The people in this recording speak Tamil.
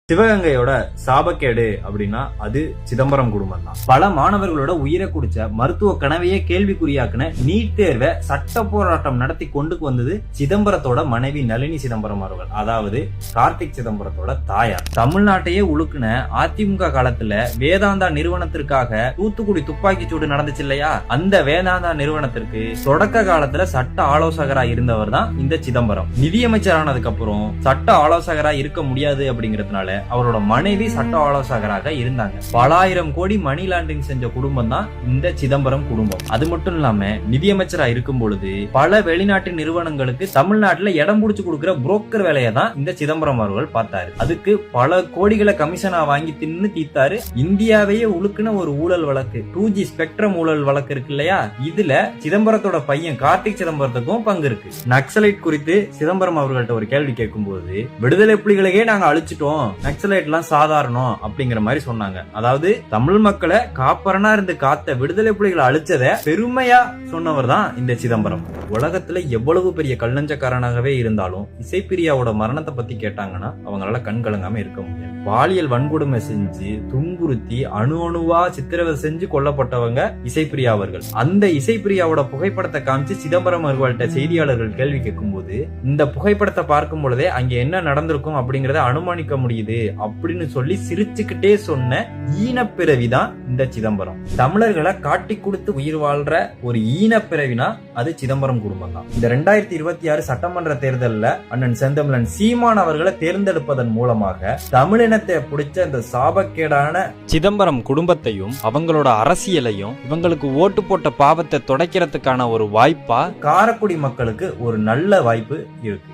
சிவகங்கையோட சாபக்கேடு அப்படின்னா அது சிதம்பரம் குடும்பம் தான். பல மாணவர்களோட உயிரை குடிச்ச மருத்துவ கனவையே கேள்விக்குறியாக்குன நீட் தேர்வை சட்ட போராட்டம் நடத்தி கொண்டு வந்தது சிதம்பரத்தோட மனைவி நளினி சிதம்பரம் அவர்கள், அதாவது கார்த்திக் சிதம்பரத்தோட தாயார். தமிழ்நாட்டையே உழுக்குன அதிமுக காலத்துல வேதாந்தா நிறுவனத்திற்காக தூத்துக்குடி துப்பாக்கி சூடு நடந்துச்சு இல்லையா, அந்த வேதாந்தா நிறுவனத்திற்கு தொடக்க காலத்துல சட்ட ஆலோசகரா இருந்தவர் தான் இந்த சிதம்பரம். நிதியமைச்சரானதுக்கு அப்புறம் சட்ட ஆலோசகரா இருக்க முடியாது அப்படிங்கறதுனால அவரோட மனைவி சட்ட ஆலோசகராக இருந்தாங்க. பல ஆயிரம் கோடி மணி லாண்டரிங் செஞ்ச குடும்பம் தான் இந்த சிதம்பரம் குடும்பம். அது மட்டும் இல்லாம நிதியமைச்சரா இருக்கும் பொழுது பல வெளிநாட்டு நிறுவனங்களுக்கு தமிழ்நாட்டுல இடம் புடிச்சு கொடுக்கிற புரோக்கர் வேலையை தான் இந்த சிதம்பரம் அவர்கள் பார்த்தாரு. அதுக்கு பல கோடிகளை கமிஷனா வாங்கி தின்னு தீத்தாரு. இந்தியாவையே உழுக்குன ஒரு ஊழல் வழக்கு 2G ஸ்பெக்ட்ரம் ஊழல் வழக்கு இருக்கு இல்லையா, இதுல சிதம்பரத்தோட பையன் கார்த்திக் சிதம்பரத்துக்கும் பங்கு இருக்கு. நக்சலைட் குறித்து சிதம்பரம் அவர்கள்ட்ட ஒரு கேள்வி கேட்கும் போது விடுதலை புலிகளையே நாங்க அழிச்சிட்டோம், நக்சலைட் எல்லாம் சாதாரணம் அப்படிங்கிற மாதிரி சொன்னாங்க. அதாவது தமிழ் மக்களை காப்பரனா இருந்து காத்த விடுதலை புலிகளை அழிச்சத பெருமையா சொன்னவர் தான் இந்த சிதம்பரம். உலகத்துல எவ்வளவு பெரிய கல்லஞ்சக்காரனாகவே இருந்தாலும் இசைப்பிரியாவோட மரணத்தை பத்தி கேட்டாங்கன்னா அவங்களால கண் கலங்காம இருக்க முடியாது. பாலியல் வன்கொடுமை செஞ்சு துன்புறுத்தி அணுவா சித்திரவதை செஞ்சு கொல்லப்பட்டவங்க இசைப்பிரியா அவர்கள். அந்த இசைப்பிரியாவோட புகைப்படத்தை காமிச்சு சிதம்பரம் அவர்கள்ட்ட செய்தியாளர்கள் கேள்வி கேட்கும் போது இந்த புகைப்படத்தை பார்க்கும் பொழுதே அங்க என்ன நடந்திருக்கும் அப்படிங்கறத அனுமானிக்க முடியுது அப்படின்னு சொல்லி சிரிச்சுக்கிட்டே சொன்ன ஈனப்பிறவிதான் இந்த சிதம்பரம். தமிழர்களை காட்டி கொடுத்து உயிர் வாழ்ற ஒரு ஈனப்பிறவினா அது சிதம்பரம் குடும்பம் தான். இந்த 2026 சட்டமன்ற தேர்தலில் அண்ணன் செந்தமிழன் சீமான் அவர்களை தேர்ந்தெடுப்பதன் மூலமாக தமிழினத்தை பிடிச்ச இந்த சாபக்கேடான சிதம்பரம் குடும்பத்தையும் அவங்களோட அரசியலையும் இவங்களுக்கு ஓட்டு போட்ட பாவத்தை துடைக்கிறதுக்கான ஒரு வாய்ப்பா காரைக்குடி மக்களுக்கு ஒரு நல்ல வாய்ப்பு இருக்கு.